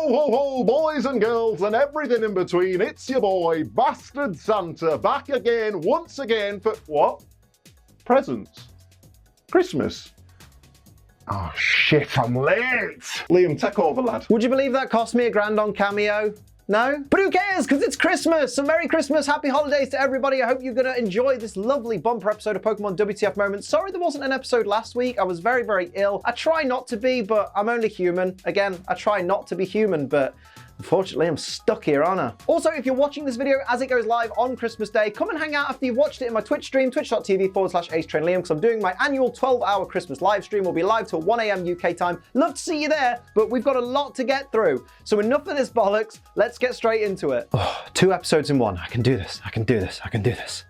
Ho, ho, ho, boys and girls and everything in between. It's your boy, Bastard Santa, back again, once again for what? Presents. Christmas. Oh shit, I'm late. Liam, take over, lad. Would you believe that cost me $1,000 on Cameo? No? But who cares, because it's Christmas! So Merry Christmas, Happy Holidays to everybody. I hope you're going to enjoy this lovely bumper episode of Pokémon WTF Moments. Sorry there wasn't an episode last week. I was very, very ill. I try not to be, but I'm only human. Again, I try not to be human, but unfortunately, I'm stuck here, aren't I? Also, if you're watching this video as it goes live on Christmas Day, come and hang out after you've watched it in my Twitch stream, twitch.tv/AceTrainLiam, because I'm doing my annual 12-hour Christmas live stream. We'll be live till 1 AM UK time. Love to see you there, but we've got a lot to get through. So enough of this bollocks. Let's get straight into it. Oh, 2 episodes in 1. I can do this. I can do this. I can do this.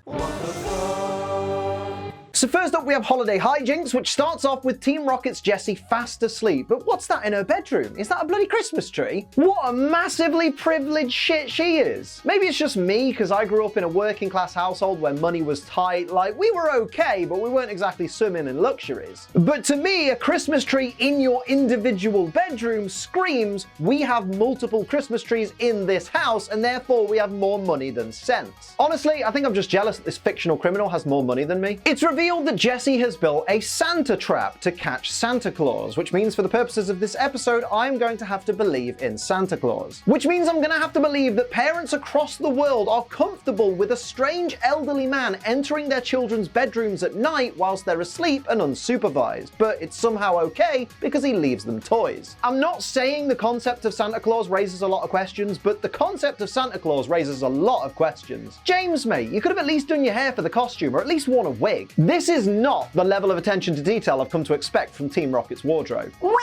So first up, we have Holiday Hi-Jynx, which starts off with Team Rocket's Jessie fast asleep. But what's that in her bedroom? Is that a bloody Christmas tree? What a massively privileged shit she is. Maybe it's just me, because I grew up in a working class household where money was tight. Like, we were okay, but we weren't exactly swimming in luxuries. But to me, a Christmas tree in your individual bedroom screams, we have multiple Christmas trees in this house, and therefore we have more money than sense. Honestly, I think I'm just jealous that this fictional criminal has more money than me. It's revealed that Jessie has built a Santa trap to catch Santa Claus, which means for the purposes of this episode, I'm going to have to believe in Santa Claus. Which means I'm going to have to believe that parents across the world are comfortable with a strange elderly man entering their children's bedrooms at night whilst they're asleep and unsupervised, but it's somehow okay because he leaves them toys. I'm not saying the concept of Santa Claus raises a lot of questions, but the concept of Santa Claus raises a lot of questions. James, mate, you could have at least done your hair for the costume, or at least worn a wig. This is not the level of attention to detail I've come to expect from Team Rocket's wardrobe. Well,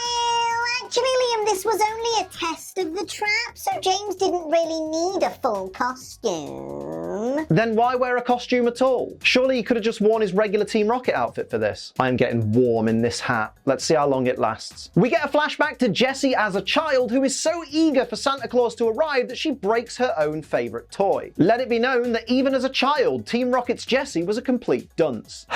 actually, Liam, this was only a test of the trap, so James didn't really need a full costume. Then why wear a costume at all? Surely he could have just worn his regular Team Rocket outfit for this. I am getting warm in this hat. Let's see how long it lasts. We get a flashback to Jessie as a child who is so eager for Santa Claus to arrive that she breaks her own favourite toy. Let it be known that even as a child, Team Rocket's Jessie was a complete dunce.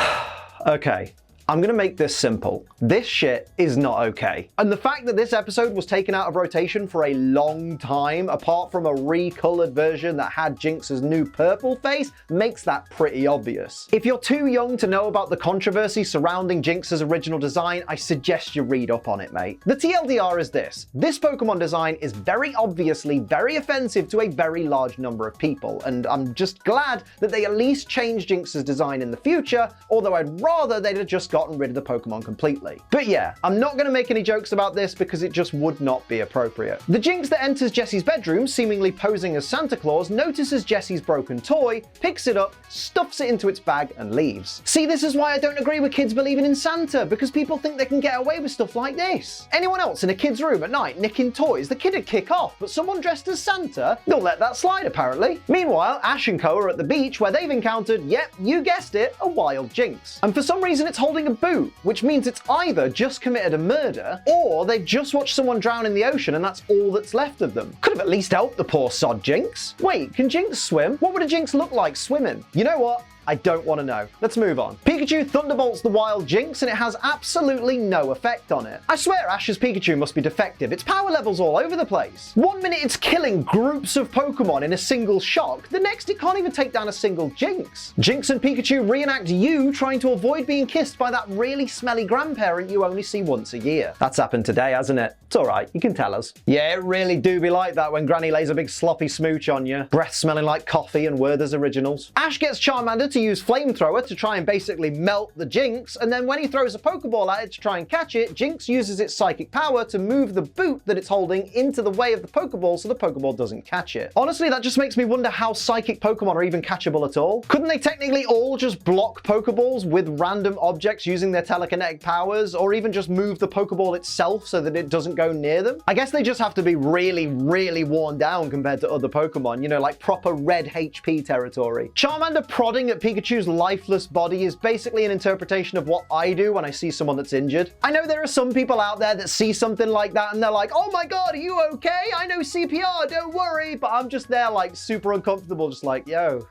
Okay. I'm gonna make this simple. This shit is not okay. And the fact that this episode was taken out of rotation for a long time, apart from a recolored version that had Jinx's new purple face, makes that pretty obvious. If you're too young to know about the controversy surrounding Jinx's original design, I suggest you read up on it, mate. The TLDR is this. This Pokemon design is very obviously very offensive to a very large number of people, and I'm just glad that they at least changed Jinx's design in the future, although I'd rather they'd have just gotten rid of the Pokemon completely. But yeah, I'm not going to make any jokes about this because it just would not be appropriate. The Jinx that enters Jessie's bedroom, seemingly posing as Santa Claus, notices Jessie's broken toy, picks it up, stuffs it into its bag, and leaves. See, this is why I don't agree with kids believing in Santa, because people think they can get away with stuff like this. Anyone else in a kid's room at night nicking toys, the kid would kick off, but someone dressed as Santa, they'll let that slide apparently. Meanwhile, Ash and co are at the beach where they've encountered, yep, you guessed it, a wild Jinx. And for some reason it's holding a boot, which means it's either just committed a murder, or they've just watched someone drown in the ocean and that's all that's left of them. Could have at least helped the poor sod Jinx. Wait, can Jinx swim? What would a Jinx look like swimming? You know what? I don't want to know. Let's move on. Pikachu thunderbolts the wild Jinx and it has absolutely no effect on it. I swear Ash's Pikachu must be defective. Its power level's all over the place. 1 minute it's killing groups of Pokemon in a single shock. The next it can't even take down a single Jinx. Jinx and Pikachu reenact you trying to avoid being kissed by that really smelly grandparent you only see once a year. That's happened today, hasn't it? It's alright, you can tell us. Yeah, it really do be like that when Granny lays a big sloppy smooch on you. Breath smelling like coffee and Werther's Originals. Ash gets Charmander to use Flamethrower to try and basically melt the Jinx, and then when he throws a Pokeball at it to try and catch it, Jinx uses its psychic power to move the boot that it's holding into the way of the Pokeball so the Pokeball doesn't catch it. Honestly, that just makes me wonder how psychic Pokemon are even catchable at all. Couldn't they technically all just block Pokeballs with random objects using their telekinetic powers, or even just move the Pokeball itself so that it doesn't go near them? I guess they just have to be really, really worn down compared to other Pokemon, you know, like proper red HP territory. Charmander prodding at Pikachu's lifeless body is basically an interpretation of what I do when I see someone that's injured. I know there are some people out there that see something like that and they're like, oh my god, are you okay? I know CPR, don't worry. But I'm just there like super uncomfortable, just like, yo,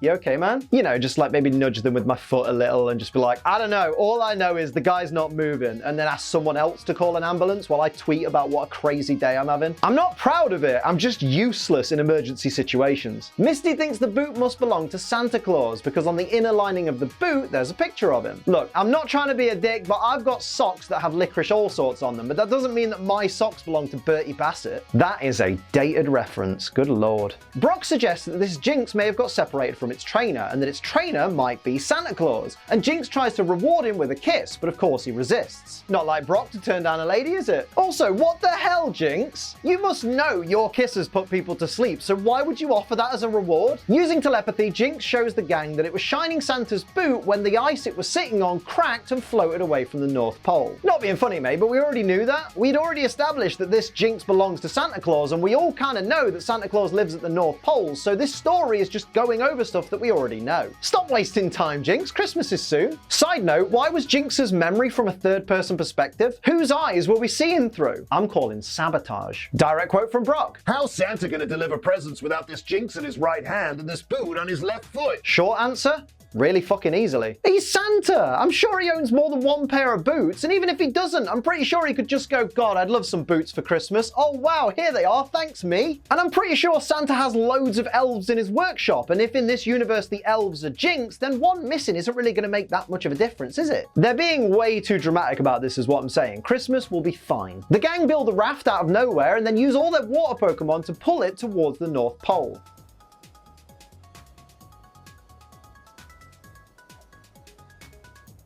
You okay, man? You know, just like maybe nudge them with my foot a little and just be like, I don't know, all I know is the guy's not moving, and then ask someone else to call an ambulance while I tweet about what a crazy day I'm having. I'm not proud of it, I'm just useless in emergency situations. Misty thinks the boot must belong to Santa Claus because on the inner lining of the boot, there's a picture of him. Look, I'm not trying to be a dick, but I've got socks that have licorice all sorts on them, but that doesn't mean that my socks belong to Bertie Bassett. That is a dated reference, good lord. Brock suggests that this Jynx may have got separated from its trainer, and that its trainer might be Santa Claus, and Jynx tries to reward him with a kiss, but of course he resists. Not like Brock to turn down a lady, is it? Also, what the hell, Jynx? You must know your kisses put people to sleep, so why would you offer that as a reward? Using telepathy, Jynx shows the gang that it was shining Santa's boot when the ice it was sitting on cracked and floated away from the North Pole. Not being funny, mate, but we already knew that. We'd already established that this Jynx belongs to Santa Claus, and we all kind of know that Santa Claus lives at the North Pole, so this story is just going over stuff that we already know. Stop wasting time, Jynx. Christmas is soon. Side note, why was Jynx's memory from a third-person perspective? Whose eyes were we seeing through? I'm calling sabotage. Direct quote from Brock. How's Santa gonna deliver presents without this Jynx in his right hand and this boot on his left foot? Short answer? Really fucking easily. He's Santa! I'm sure he owns more than one pair of boots, and even if he doesn't, I'm pretty sure he could just go, God, I'd love some boots for Christmas. Oh wow, here they are, thanks me. And I'm pretty sure Santa has loads of elves in his workshop, and if in this universe the elves are Jynx, then one missing isn't really going to make that much of a difference, is it? They're being way too dramatic about this is what I'm saying. Christmas will be fine. The gang build a raft out of nowhere and then use all their water Pokemon to pull it towards the North Pole.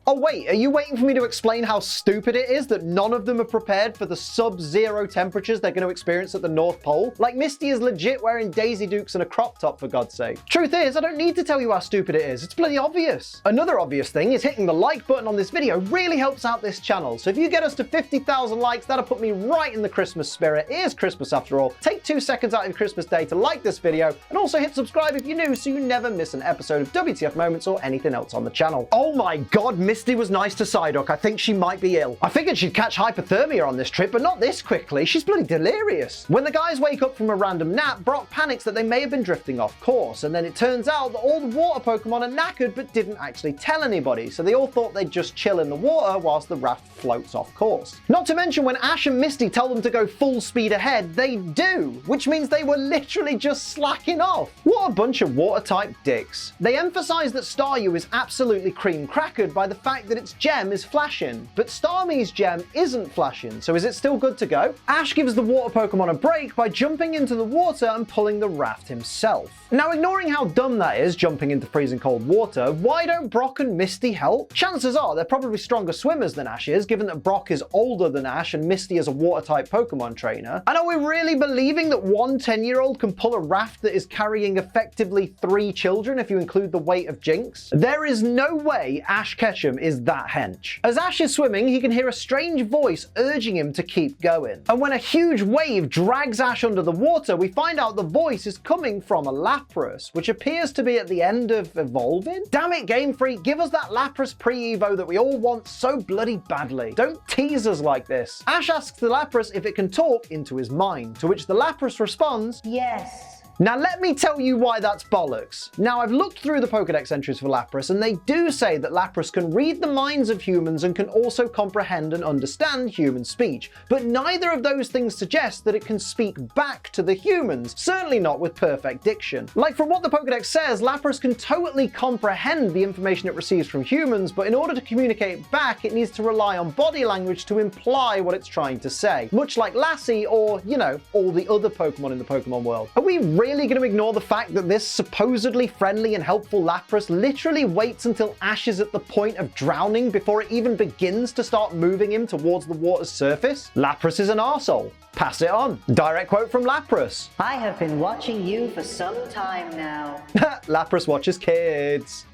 Oh wait, are you waiting for me to explain how stupid it is that none of them are prepared for the sub-zero temperatures they're going to experience at the North Pole? Like, Misty is legit wearing Daisy Dukes and a crop top, for God's sake. Truth is, I don't need to tell you how stupid it is. It's bloody obvious. Another obvious thing is hitting the like button on this video really helps out this channel. So if you get us to 50,000 likes, that'll put me right in the Christmas spirit. It is Christmas after all. Take 2 seconds out of your Christmas day to like this video, and also hit subscribe if you're new so you never miss an episode of WTF Moments or anything else on the channel. Oh my God, Misty was nice to Psyduck. I think she might be ill. I figured she'd catch hypothermia on this trip, but not this quickly. She's bloody delirious. When the guys wake up from a random nap, Brock panics that they may have been drifting off course, and then it turns out that all the water Pokemon are knackered but didn't actually tell anybody, so they all thought they'd just chill in the water whilst the raft floats off course. Not to mention when Ash and Misty tell them to go full speed ahead, they do, which means they were literally just slacking off. What a bunch of water-type dicks. They emphasize that Staryu is absolutely cream-crackered by the fact that its gem is flashing, but Starmie's gem isn't flashing, so is it still good to go? Ash gives the water Pokemon a break by jumping into the water and pulling the raft himself. Now, ignoring how dumb that is, jumping into freezing cold water, why don't Brock and Misty help? Chances are they're probably stronger swimmers than Ash is, given that Brock is older than Ash and Misty is a water-type Pokemon trainer. And are we really believing that one 10-year-old can pull a raft that is carrying effectively 3 children if you include the weight of Jynx? There is no way Ash Ketchum is that hench. As Ash is swimming, he can hear a strange voice urging him to keep going. And when a huge wave drags Ash under the water, we find out the voice is coming from a Lapras, which appears to be at the end of evolving? Damn it, Game Freak, give us that Lapras pre-evo that we all want so bloody badly. Don't tease us like this. Ash asks the Lapras if it can talk into his mind, to which the Lapras responds, Yes. Now let me tell you why that's bollocks. Now I've looked through the Pokédex entries for Lapras and they do say that Lapras can read the minds of humans and can also comprehend and understand human speech, but neither of those things suggest that it can speak back to the humans, certainly not with perfect diction. Like from what the Pokédex says, Lapras can totally comprehend the information it receives from humans, but in order to communicate back, it needs to rely on body language to imply what it's trying to say, much like Lassie or, you know, all the other Pokemon in the Pokemon world. Are we really going to ignore the fact that this supposedly friendly and helpful Lapras literally waits until Ash is at the point of drowning before it even begins to start moving him towards the water's surface? Lapras is an arsehole. Pass it on. Direct quote from Lapras. I have been watching you for some time now. Lapras watches kids.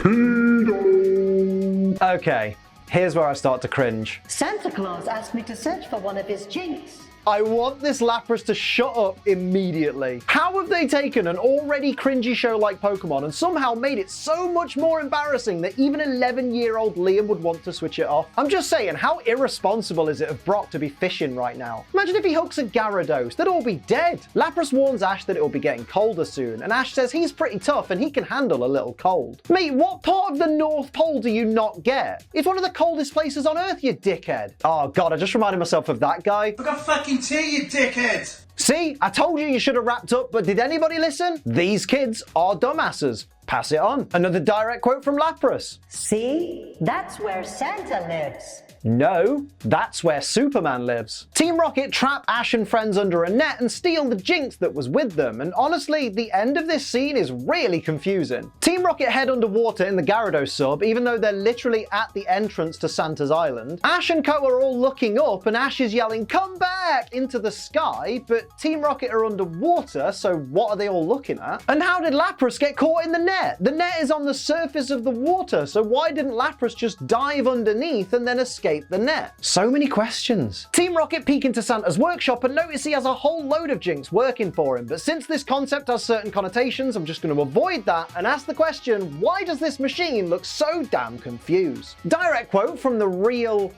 Okay, here's where I start to cringe. Santa Claus asked me to search for one of his Jynx. I want this Lapras to shut up immediately. How have they taken an already cringy show like Pokemon and somehow made it so much more embarrassing that even 11-year-old Liam would want to switch it off? I'm just saying, how irresponsible is it of Brock to be fishing right now? Imagine if he hooks a Gyarados, they'd all be dead. Lapras warns Ash that it will be getting colder soon, and Ash says he's pretty tough and he can handle a little cold. Mate, what part of the North Pole do you not get? It's one of the coldest places on Earth, you dickhead. Oh god, I just reminded myself of that guy. I got fucking tea, you dickhead! See, I told you should have wrapped up, but did anybody listen? These kids are dumbasses. Pass it on. Another direct quote from Lapras. See? That's where Santa lives. No, that's where Superman lives. Team Rocket trap Ash and friends under a net and steal the Jynx that was with them, and honestly, the end of this scene is really confusing. Team Rocket head underwater in the Gyarados sub, even though they're literally at the entrance to Santa's island. Ash and Co are all looking up, and Ash is yelling, "Come back!" into the sky, but Team Rocket are underwater, so what are they all looking at? And how did Lapras get caught in the net? The net is on the surface of the water, so why didn't Lapras just dive underneath and then escape the net? So many questions. Team Rocket peek into Santa's workshop and notice he has a whole load of Jynx working for him, but since this concept has certain connotations, I'm just going to avoid that and ask the question, why does this machine look so damn confused? Direct quote from the real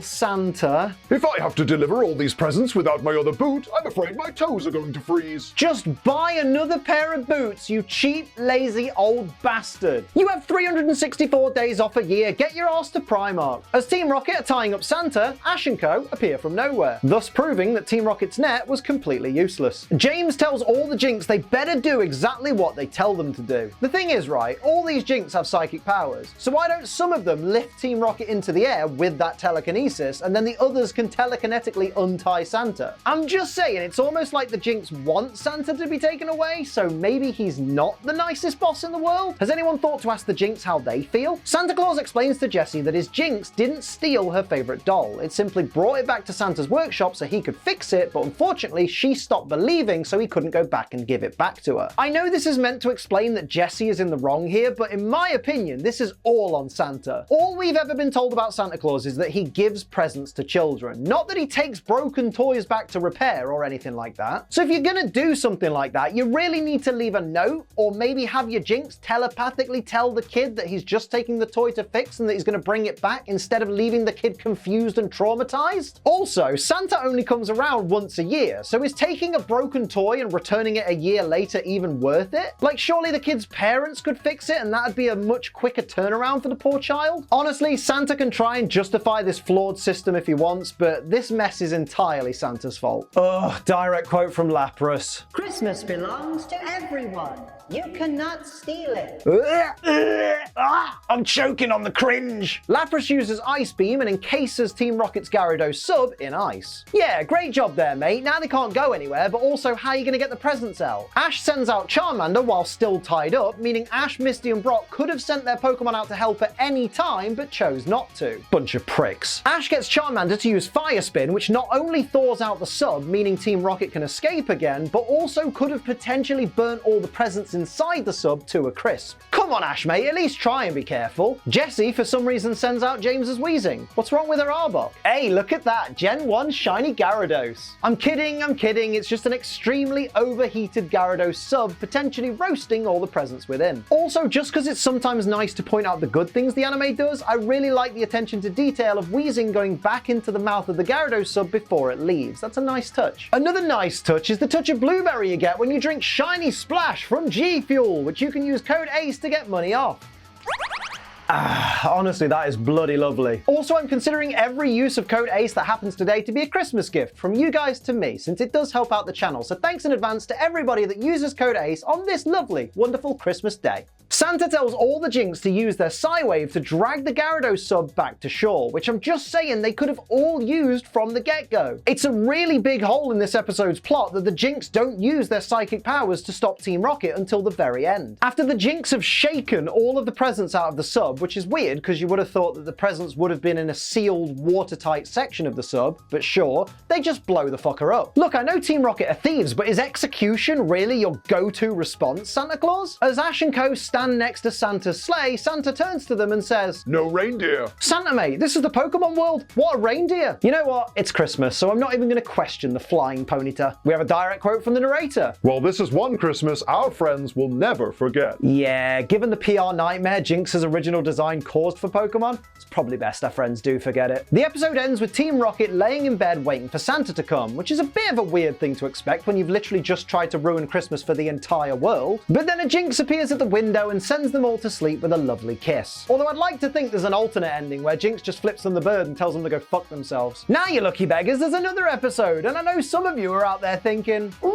Santa. If I have to deliver all these presents without my other boot, I'm afraid my toes are going to freeze. Just buy another pair of boots, you cheap, lazy old bastard. You have 364 days off a year, get your ass to Primark. As Team Rocket are tying up Santa, Ash and Co appear from nowhere, thus proving that Team Rocket's net was completely useless. James tells all the Jynx they better do exactly what they tell them to do. The thing is, right, all these Jynx have psychic powers, so why don't some of them lift Team Rocket into the air with that telekinesis, and then the others can telekinetically untie Santa? I'm just saying, it's almost like the Jynx want Santa to be taken away, so maybe he's not the nicest boss in the world? Has anyone thought to ask the Jynx how they feel? Santa Claus explains to Jessie that his Jynx didn't steal her favorite doll, it simply brought it back to Santa's workshop so he could fix it, but unfortunately she stopped believing, so he couldn't go back and give it back to her. I know this is meant to explain that Jessie is in the wrong here, but in my opinion, this is all on Santa. All we've ever been told about Santa Claus is that he gives presents to children, not that he takes broken toys back to repair or anything like that. So if you're gonna do something like that, you really need to leave a note, or maybe have your Jynx telepathically tell the kid that he's just taking the toy to fix and that he's gonna bring it back instead of leaving the kid confused and traumatized. Also, Santa only comes around once a year, so is taking a broken toy and returning it a year later even worth it? Like, surely the kid's parents could fix it and that'd be a much quicker turnaround for the poor child? Honestly, Santa can try and justify this flawed system if he wants, but this mess is entirely Santa's fault. Ugh, direct quote from Lapras. Christmas belongs to everyone. You cannot steal it. I'm choking on the cringe. Lapras uses Ice Beam and encases Team Rocket's Gyarados sub in ice. Yeah, great job there, mate. Now they can't go anywhere, but also how are you going to get the presents out? Ash sends out Charmander while still tied up, meaning Ash, Misty and Brock could have sent their Pokemon out to help at any time, but chose not to. Bunch of pricks. Ash gets Charmander to use Fire Spin, which not only thaws out the sub, meaning Team Rocket can escape again, but also could have potentially burnt all the presents inside the sub to a crisp. Come on, Ash, mate, at least try and be careful. Jessie, for some reason, sends out James's Wheezing. What's wrong with her Arbok? Hey, look at that, Gen 1 shiny Gyarados. I'm kidding, it's just an extremely overheated Gyarados sub, potentially roasting all the presents within. Also, just because it's sometimes nice to point out the good things the anime does, I really like the attention to detail of Wheezing going back into the mouth of the Gyarados sub before it leaves. That's a nice touch. Another nice touch is the touch of blueberry you get when you drink Shiny Splash from G Fuel, which you can use code ACE to get money off. Honestly, that is bloody lovely. Also, I'm considering every use of code ACE that happens today to be a Christmas gift from you guys to me, since it does help out the channel. So thanks in advance to everybody that uses code ACE on this lovely, wonderful Christmas day. Santa tells all the Jynx to use their Psywave to drag the Gyarados sub back to shore, which I'm just saying they could have all used from the get-go. It's a really big hole in this episode's plot that the Jynx don't use their psychic powers to stop Team Rocket until the very end. After the Jynx have shaken all of the presents out of the sub, sub, which is weird because you would have thought that the presents would have been in a sealed, watertight section of the sub, but sure, they just blow the fucker up. Look, I know Team Rocket are thieves, but is execution really your go-to response, Santa Claus? As Ash and co stand next to Santa's sleigh, Santa turns to them and says, "No reindeer." "Santa, mate, this is the Pokemon world. What a reindeer." You know what? It's Christmas, so I'm not even going to question the flying ponyta. We have a direct quote from the narrator. "Well, this is one Christmas our friends will never forget." Yeah, given the PR nightmare Jynx's original design caused for Pokemon, it's probably best our friends do forget it. The episode ends with Team Rocket laying in bed waiting for Santa to come, which is a bit of a weird thing to expect when you've literally just tried to ruin Christmas for the entire world. But then a Jynx appears at the window and sends them all to sleep with a lovely kiss. Although I'd like to think there's an alternate ending where Jynx just flips them the bird and tells them to go fuck themselves. Now, you lucky beggars, there's another episode, and I know some of you are out there thinking, Well,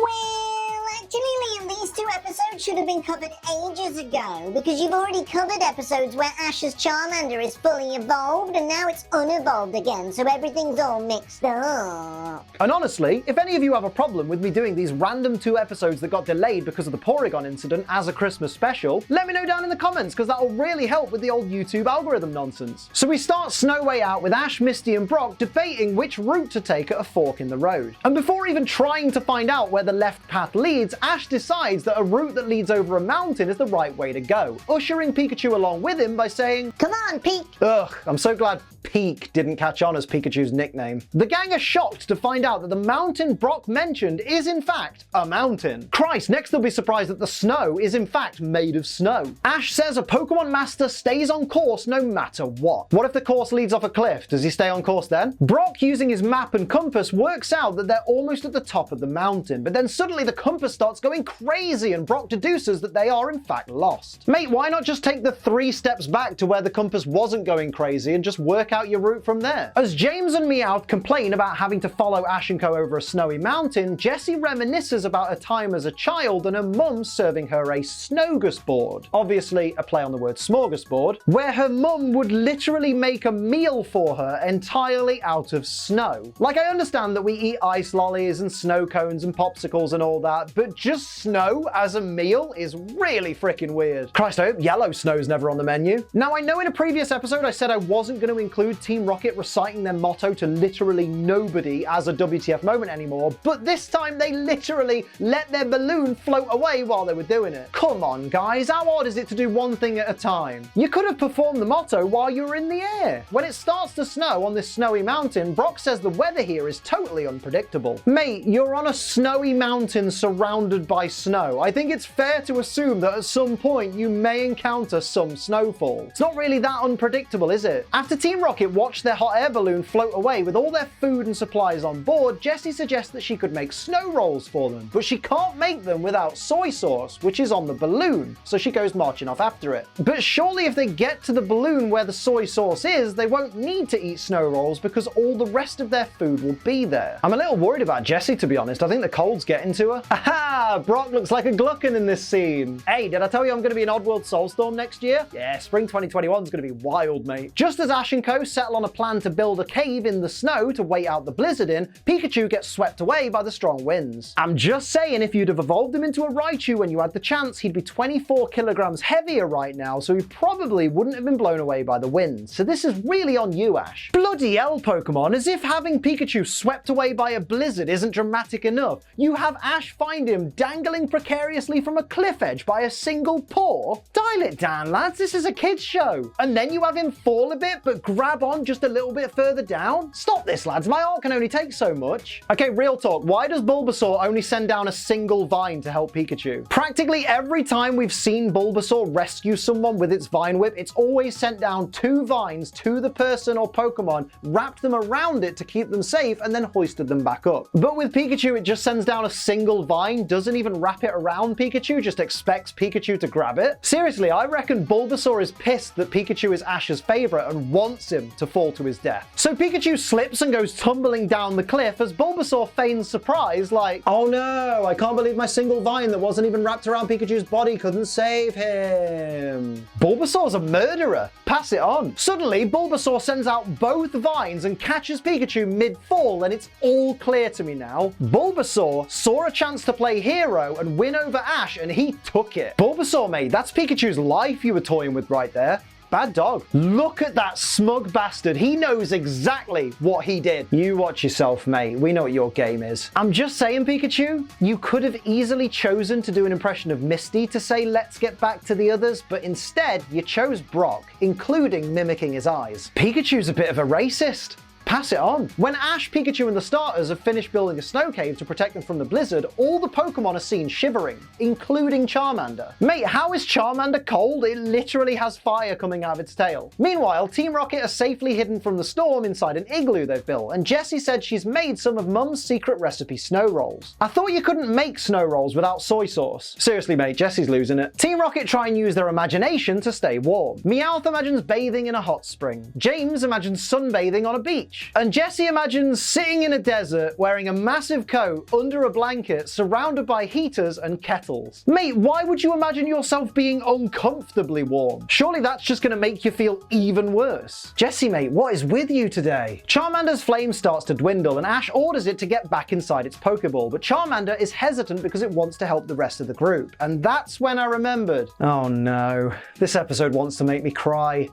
actually, Liam, these two episodes should have been covered ages ago, because you've already covered episodes where Ash's Charmander is fully evolved, and now it's unevolved again, so everything's all mixed up. And honestly, if any of you have a problem with me doing these random 2 episodes that got delayed because of the Porygon incident as a Christmas special, let me know down in the comments, because that'll really help with the old YouTube algorithm nonsense. So we start Snow Way out with Ash, Misty and Brock debating which route to take at a fork in the road. And before even trying to find out where the left path leads, Ash decides that a route that leads over a mountain is the right way to go, ushering Pikachu along with him by saying, Come on, Peek. Ugh, I'm so glad Peek didn't catch on as Pikachu's nickname. The gang are shocked to find out that the mountain Brock mentioned is in fact a mountain. Christ, next they'll be surprised that the snow is in fact made of snow. Ash says a Pokemon Master stays on course no matter what. What if the course leads off a cliff? Does he stay on course then? Brock, using his map and compass, works out that they're almost at the top of the mountain, but then suddenly the compass starts going crazy and Brock deduces that they are in fact lost. Mate, why not just take the 3 steps back to where the compass wasn't going crazy and just work out your route from there? As James and Meowth complain about having to follow Ash and Co over a snowy mountain, Jessie reminisces about a time as a child and her mum serving her a snowgusboard. Obviously a play on the word smorgasbord, where her mum would literally make a meal for her entirely out of snow. Like, I understand that we eat ice lollies and snow cones and popsicles and all that, but just snow as a meal is really freaking weird. Christ, I hope yellow snow's never on the menu. Now, I know in a previous episode I said I wasn't going to include Team Rocket reciting their motto to literally nobody as a WTF moment anymore, but this time they literally let their balloon float away while they were doing it. Come on, guys, how hard is it to do one thing at a time? You could have performed the motto while you were in the air. When it starts to snow on this snowy mountain, Brock says the weather here is totally unpredictable. Mate, you're on a snowy mountain surrounded by snow. I think it's fair to assume that at some point you may encounter some snowfall. It's not really that unpredictable, is it? After Team Rocket watched their hot air balloon float away with all their food and supplies on board, Jessie suggests that she could make snow rolls for them, but she can't make them without soy sauce, which is on the balloon, so she goes marching off after it. But surely if they get to the balloon where the soy sauce is, they won't need to eat snow rolls because all the rest of their food will be there. I'm a little worried about Jessie, to be honest. I think the cold's getting to her. Aha! Brock looks like a gluckin in this scene. Hey, did I tell you I'm going to be in Oddworld Soulstorm next year? Yeah, spring 2021 is going to be wild, mate. Just as Ash and Co settle on a plan to build a cave in the snow to wait out the blizzard in, Pikachu gets swept away by the strong winds. I'm just saying, if you'd have evolved him into a Raichu when you had the chance, he'd be 24 kilograms heavier right now, so he probably wouldn't have been blown away by the winds. So this is really on you, Ash. Bloody hell, Pokemon, as if having Pikachu swept away by a blizzard isn't dramatic enough. You have Ash find him dangling precariously from a cliff edge by a single paw? Dial it down, lads, this is a kid's show. And then you have him fall a bit but grab on just a little bit further down? Stop this, lads, my art can only take so much. Okay, real talk, why does Bulbasaur only send down a single vine to help Pikachu? Practically every time we've seen Bulbasaur rescue someone with its Vine Whip, it's always sent down 2 vines to the person or Pokemon, wrapped them around it to keep them safe, and then hoisted them back up. But with Pikachu, it just sends down a single vine, doesn't even wrap it around Pikachu, just expects Pikachu to grab it. Seriously, I reckon Bulbasaur is pissed that Pikachu is Ash's favorite and wants him to fall to his death. So Pikachu slips and goes tumbling down the cliff as Bulbasaur feigns surprise, like, oh no, I can't believe my single vine that wasn't even wrapped around Pikachu's body couldn't save him. Bulbasaur's a murderer. Pass it on. Suddenly, Bulbasaur sends out both vines and catches Pikachu mid-fall, and it's all clear to me now. Bulbasaur saw a chance to play hero and win over Ash, and he took it. Bulbasaur, mate, that's Pikachu's life you were toying with right there. Bad dog. Look at that smug bastard. He knows exactly what he did. You watch yourself, mate. We know what your game is. I'm just saying, Pikachu, you could have easily chosen to do an impression of Misty to say, let's get back to the others, but instead you chose Brock, including mimicking his eyes. Pikachu's a bit of a racist. Pass it on. When Ash, Pikachu, and the starters have finished building a snow cave to protect them from the blizzard, all the Pokemon are seen shivering, including Charmander. Mate, how is Charmander cold? It literally has fire coming out of its tail. Meanwhile, Team Rocket are safely hidden from the storm inside an igloo they've built, and Jessie said she's made some of Mum's secret recipe snow rolls. I thought you couldn't make snow rolls without soy sauce. Seriously, mate, Jessie's losing it. Team Rocket try and use their imagination to stay warm. Meowth imagines bathing in a hot spring. James imagines sunbathing on a beach. And Jessie imagines sitting in a desert wearing a massive coat under a blanket surrounded by heaters and kettles. Mate, why would you imagine yourself being uncomfortably warm? Surely that's just going to make you feel even worse. Jessie, mate, what is with you today? Charmander's flame starts to dwindle and Ash orders it to get back inside its Pokeball, but Charmander is hesitant because it wants to help the rest of the group. And that's when I remembered. Oh no, this episode wants to make me cry.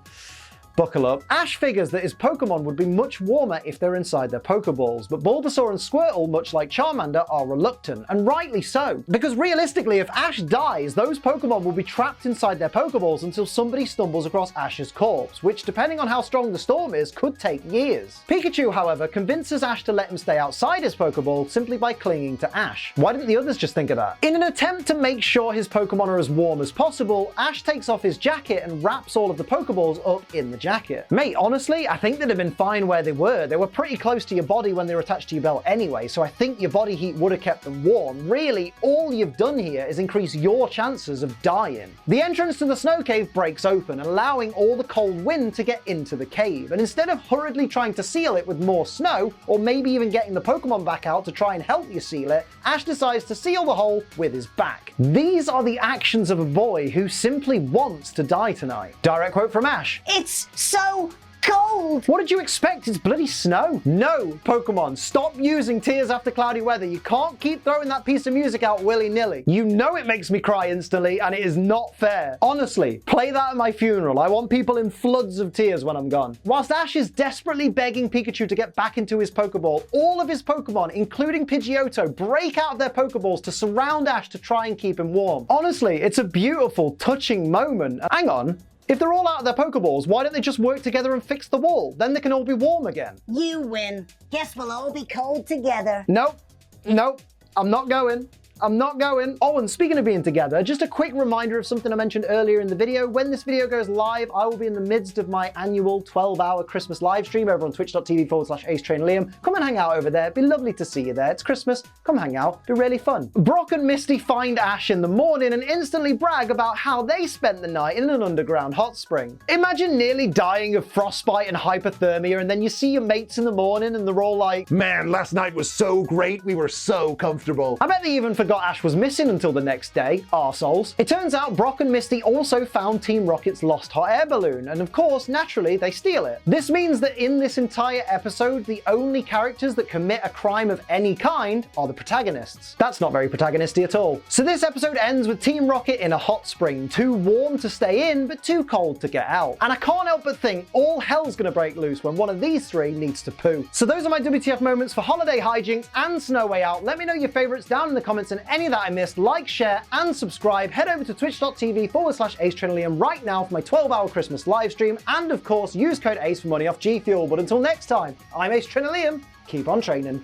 Buckle up. Ash figures that his Pokemon would be much warmer if they're inside their Pokeballs, but Bulbasaur and Squirtle, much like Charmander, are reluctant, and rightly so. Because realistically, if Ash dies, those Pokemon will be trapped inside their Pokeballs until somebody stumbles across Ash's corpse, which, depending on how strong the storm is, could take years. Pikachu, however, convinces Ash to let him stay outside his Pokeball simply by clinging to Ash. Why didn't the others just think of that? In an attempt to make sure his Pokemon are as warm as possible, Ash takes off his jacket and wraps all of the Pokeballs up in the jacket. Mate, honestly, I think they'd have been fine where they were. They were pretty close to your body when they were attached to your belt anyway, so I think your body heat would have kept them warm. Really, all you've done here is increase your chances of dying. The entrance to the snow cave breaks open, allowing all the cold wind to get into the cave, and instead of hurriedly trying to seal it with more snow, or maybe even getting the Pokemon back out to try and help you seal it, Ash decides to seal the hole with his back. These are the actions of a boy who simply wants to die tonight. Direct quote from Ash. It's so cold! What did you expect? It's bloody snow. No, Pokemon, stop using tears after cloudy weather. You can't keep throwing that piece of music out willy-nilly. You know it makes me cry instantly, and it is not fair. Honestly, play that at my funeral. I want people in floods of tears when I'm gone. Whilst Ash is desperately begging Pikachu to get back into his Pokeball, all of his Pokemon, including Pidgeotto, break out of their Pokeballs to surround Ash to try and keep him warm. Honestly, it's a beautiful, touching moment. Hang on. If they're all out of their Pokeballs, why don't they just work together and fix the wall? Then they can all be warm again. You win. Guess we'll all be cold together. Nope. Nope. I'm not going. I'm not going. Oh, and speaking of being together, just a quick reminder of something I mentioned earlier in the video. When this video goes live, I will be in the midst of my annual 12-hour Christmas live stream over on twitch.tv/AceTrainLiam. Come and hang out over there. It'd be lovely to see you there. It's Christmas. Come hang out. It'd be really fun. Brock and Misty find Ash in the morning and instantly brag about how they spent the night in an underground hot spring. Imagine nearly dying of frostbite and hypothermia, and then you see your mates in the morning and they're all like, Man, last night was so great. We were so comfortable. I bet they even forgot Ash was missing until the next day. Arseholes. It turns out Brock and Misty also found Team Rocket's lost hot air balloon, and of course, naturally, they steal it. This means that in this entire episode, the only characters that commit a crime of any kind are the protagonists. That's not very protagonisty at all. So this episode ends with Team Rocket in a hot spring, too warm to stay in, but too cold to get out. And I can't help but think all hell's gonna break loose when one of these three needs to poo. So those are my WTF moments for Holiday Hi-Jynx and Snow Way Out. Let me know your favorites down in the comments, and any that I missed, like, share, and subscribe. Head over to twitch.tv/AceTrainLiam right now for my 12-hour Christmas live stream, and of course, use code ACE for money off G Fuel. But until next time, I'm Ace Liam. Keep on training.